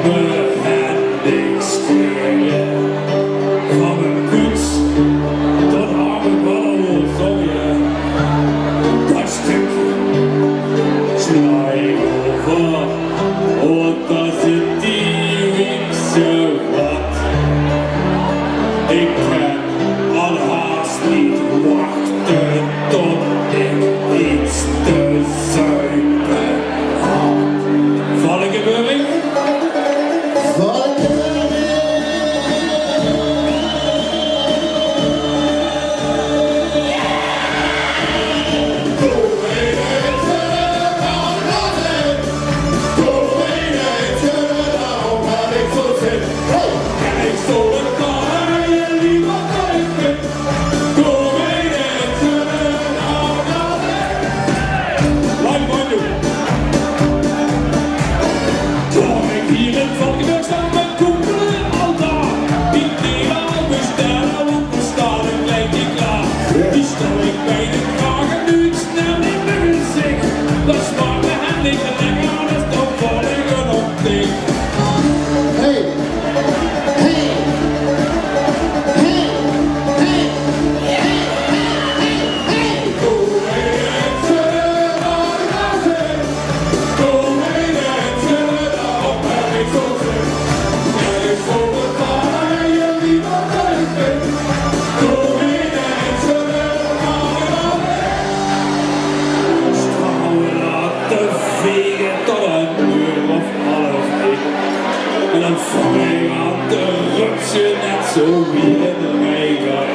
behendig springen. Van een kuts tot aan een bal, zo je. Dat stukje sla ik over, want dat zit die winkse wat. Ik kan al haast niet wachten tot ik iets te zuipen had. Valkenburg? En dan vang ik aan de rupsje net zo wie in de regen.